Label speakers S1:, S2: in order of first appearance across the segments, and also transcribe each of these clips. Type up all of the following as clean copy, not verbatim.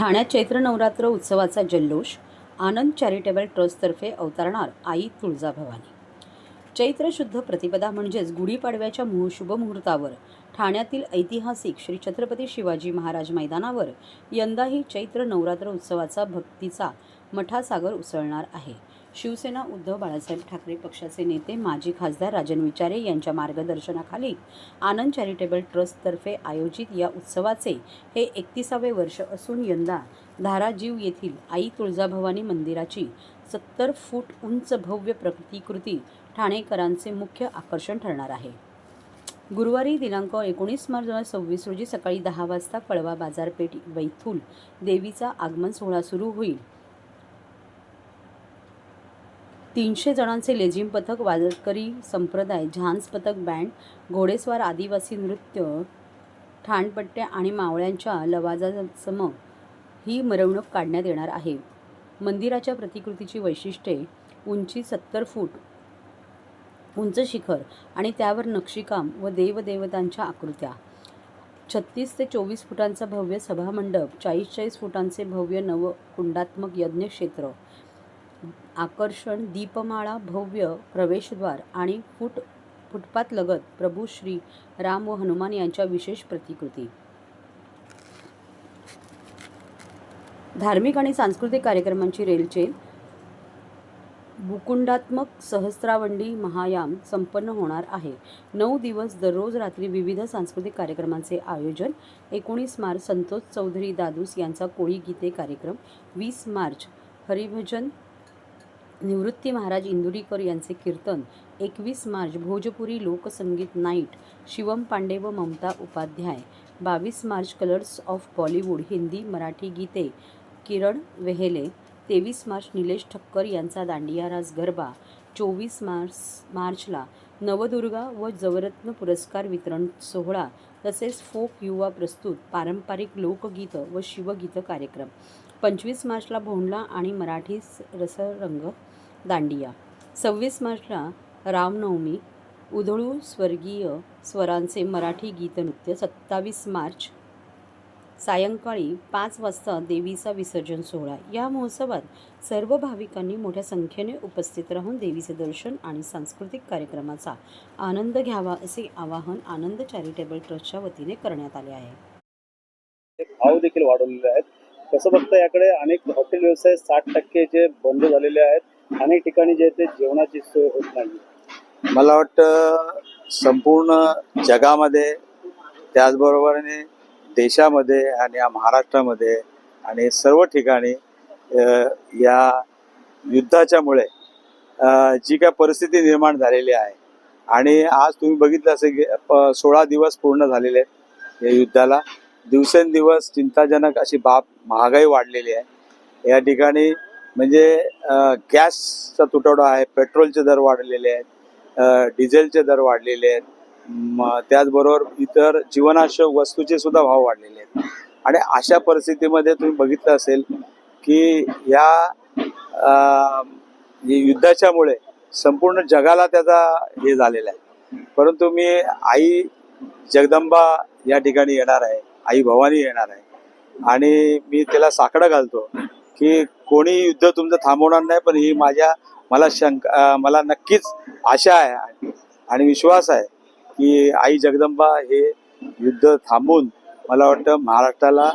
S1: ठाण्यात चैत्र नवरात्र उत्सवाचा जल्लोष आनंद चॅरिटेबल ट्रस्टतर्फे अवतरणार आई तुळजाभवानी। चैत्र शुद्ध प्रतिपदा म्हणजेच गुढीपाडव्याच्या शुभ मुहूर्तावर ठाण्यातील ऐतिहासिक श्री छत्रपती शिवाजी महाराज मैदानावर यंदाही चैत्र नवरात्र उत्सवाचा भक्तीचा मठासागर उसळणार आहे। शिवसेना उद्धव बाळासाहेब ठाकरे पक्षाचे नेते माजी खासदार राजन विचारे यांच्या मार्गदर्शनाखाली आनंद चॅरिटेबल ट्रस्टतर्फे आयोजित या उत्सवाचे हे 31वे वर्ष असून यंदा धाराजीव येथील आई तुळजाभवानी मंदिराची 70 फूट उंच भव्य प्रतिकृती ठाणेकरांचे मुख्य आकर्षण ठरणार आहे। गुरुवारी दिनांक 19 मार्च 2026 रोजी सकाळी 10 वाजता कळवा बाजारपेठ येथून देवीचा आगमन सोहळा सुरू होईल। 300 जणांचे लेझिम पथक, वारकरी संप्रदाय, झांज पथक, बँड, घोडेस्वार, आदिवासी नृत्य, ठाणपट्ट्या आणि मावळ्यांच्या लवाजासह ही मिरवणूक काढण्यात येणार आहे। मंदिराच्या प्रतिकृतीची वैशिष्ट्ये उंची 70 फूट, उंच शिखर आणि त्यावर नक्षीकाम व देवदेवतांच्या आकृत्या, 36 ते 24 फुटांचा भव्य सभामंडप, 40 फुटांचे भव्य नवकुंडात्मक यज्ञक्षेत्र, आकर्षण दीपमाळा, भव्य प्रवेशद्वार आणि फुटपाथ लगत प्रभू श्री राम व हनुमान यांच्या विशेष प्रतिकृती। धार्मिक आणि सांस्कृतिक कार्यक्रमांची रेलचेल, भूकुंडात्मक सहस्रावंडी महायाम संपन्न होणार आहे। 9 दिवस दररोज रात्री विविध सांस्कृतिक कार्यक्रमांचे आयोजन। 19 मार्च संतोष चौधरी दादूस यांचा कोळी गीते कार्यक्रम, 20 मार्च हरिभजन, निवृत्ती महाराज इंदुरीकर यांचे कीर्तन, 21 मार्च भोजपुरी लोकसंगीत नाईट, शिवम पांडे व ममता उपाध्याय, 22 मार्च कलर्स ऑफ बॉलिवूड हिंदी मराठी गीते, किरण वेहेले, 23 मार्च निलेश ठक्कर यांचा दांडिया रास गरबा, 24 मार्चला नवदुर्गा व जवरत्न पुरस्कार वितरण सोहळा तसेच फोक युवा प्रस्तुत पारंपरिक लोकगीतं व शिवगीतं कार्यक्रम, 25 मार्चला भोंडला आणि मराठी रसरंग दांडिया, 26 मार्चला रामनवमी, उधळू स्वर्गीय स्वरांचे मराठी गीतनृत्य, 27 मार्च सायंकाळी 5 वाजता देवीचा विसर्जन सोहळा। या महोत्सवात सर्व भाविकांनी मोठ्या संख्येने उपस्थित राहून देवीचे दर्शन आणि सांस्कृतिक कार्यक्रमाचा आनंद घ्यावा असे आवाहन आनंद चॅरिटेबल ट्रस्टच्या वतीने करण्यात आले आहे।
S2: भाव देखील वाढवलेले आहेत। कसं बघता याकडे अनेक हॉटेल व्यवसाय 60% जे बंद झालेले आहेत, अनेक ठिकाणी जे ते जेवणाची सोय होत नाही।
S3: मला वाटतं संपूर्ण जगामध्ये त्याचबरोबरीने देशामध्ये आणि या महाराष्ट्रामध्ये आणि सर्व ठिकाणी या युद्धाच्यामुळे जी काय परिस्थिती निर्माण झालेली आहे आणि आज तुम्ही बघितलं असेल की 16 दिवस पूर्ण झालेले आहेत या युद्धाला। दिवसेंदिवस चिंताजनक अशी बाब महागाई वाढलेली आहे या ठिकाणी। म्हणजे गॅसचा तुटवडा आहे, पेट्रोलचे दर वाढलेले आहेत, डिझेलचे दर वाढलेले आहेत, त्याचबरोबर इतर जीवनावश्यक वस्तूचे सुद्धा भाव वाढलेले आहेत। आणि अशा परिस्थितीमध्ये तुम्ही बघितलं असेल की या युद्धाच्यामुळे संपूर्ण जगाला त्याचा हे झालेला आहे। परंतु मी आई जगदंबा या ठिकाणी येणार आहे, आई भवानी येणार आहे आणि मी त्याला साकडं घालतो की कोणी युद्ध तुमचं थांबवणार नाही, पण ही मला नक्कीच आशा आहे आणि विश्वास आहे की आई जगदंबा हे युद्ध थांबून मला वाटतं महाराष्ट्राला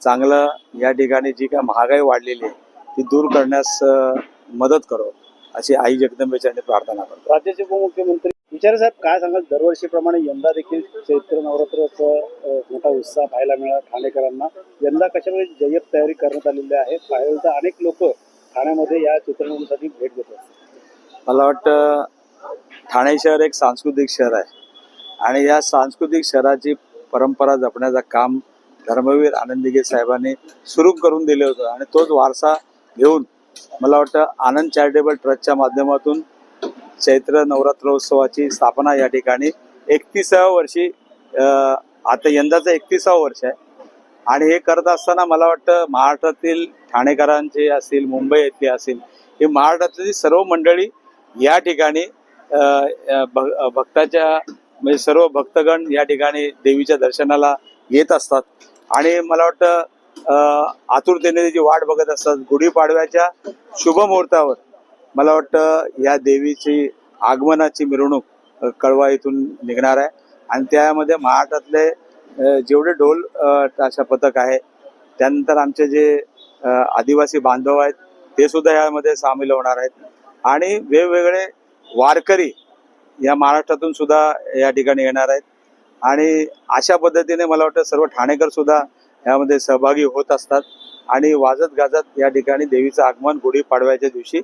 S3: चांगलं या ठिकाणी जी काय महागाई वाढलेली आहे ती दूर करण्यास मदत करो अशी आई जगदंबेच्या प्रार्थना करतो।
S2: राज्याचे उपमुख्यमंत्री विचारे साहेब काय सांगाल, दरवर्षीप्रमाणे यंदा देखील चैत्र नवरात्राचा मोठा उत्साह पाहायला मिळाला ठाणेकरांना। यंदा कशाप्रकारे जय्यत तयारी करण्यात आलेली आहे? पाहिलं अनेक लोक ठाण्यामध्ये या चित्रनगरीसाठी भेट देतात।
S3: मला वाटतं ठाणे शहर एक सांस्कृतिक शहर आहे आणि या सांस्कृतिक शहराची परंपरा जपण्याचं काम धर्मवीर आनंदीगे साहेबांनी सुरू करून दिले होतं आणि तोच वारसा घेऊन मला वाटतं आनंद चॅरिटेबल ट्रस्टच्या माध्यमातून चैत्र नवरात्रोत्सवाची स्थापना या ठिकाणी 31व्या वर्षी, आता यंदाचं 31वं वर्ष आहे आणि हे करत असताना मला वाटतं महाराष्ट्रातील ठाणेकरांचे असतील, मुंबई येथले असतील, हे महाराष्ट्रातली सर्व मंडळी या ठिकाणी भक्ताच्या म्हणजे सर्व भक्तगण या ठिकाणी देवीच्या दर्शनाला येत असतात आणि मला वाटतं आतुरतेने त्याची वाट बघत असतात. गुढीपाडव्याच्या शुभ मुहूर्तावर मला वाटतं या देवीची आगमनाची मिरवणूक कळवा इथून निघणार आहे आणि त्यामध्ये महाराष्ट्रातले जेवढे ढोल ताशा पथक आहे, त्यानंतर आमचे जे आदिवासी बांधव आहेत ते सुद्धा यामध्ये सामील होणार आहेत आणि वेगवेगळे वारकरी या महाराष्ट्रातून सुद्धा या ठिकाणी येणार आहेत आणि अशा पद्धतीने मला वाटतं सर्व ठाणेकर सुद्धा यामध्ये सहभागी होत असतात आणि वाजत गाजत या ठिकाणी देवीचं आगमन गुढीपाडव्याच्या दिवशी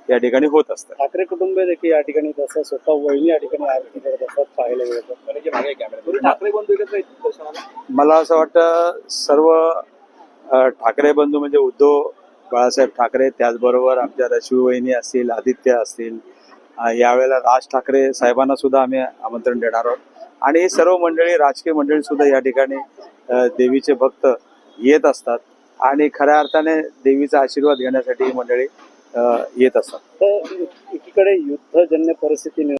S3: या ठिकाणी होत असतं.
S2: ठाकरे कुटुंब देखील या ठिकाणी तसं स्वतः वहिनी या ठिकाणी आरती करत असतात पाहायला मिळतं. ठाकरे बंधू एकत्र येतील दर्शनाला?
S3: मला असं वाटतं सर्व ठाकरे बंधू म्हणजे उद्धव बाळासाहेब ठाकरे, त्याचबरोबर आमच्या रश्मी वहिनी असतील, आदित्य असतील, यावेळेला राज ठाकरे साहेबांना सुद्धा आम्ही आमंत्रण देणार आहोत आणि ही सर्व मंडळी, राजकीय मंडळी सुद्धा या ठिकाणी देवीचे भक्त येत असतात आणि खऱ्या अर्थाने देवीचा आशीर्वाद घेण्यासाठी ही मंडळी येत असतात.
S2: तर एकीकडे युद्धजन्य परिस्थिती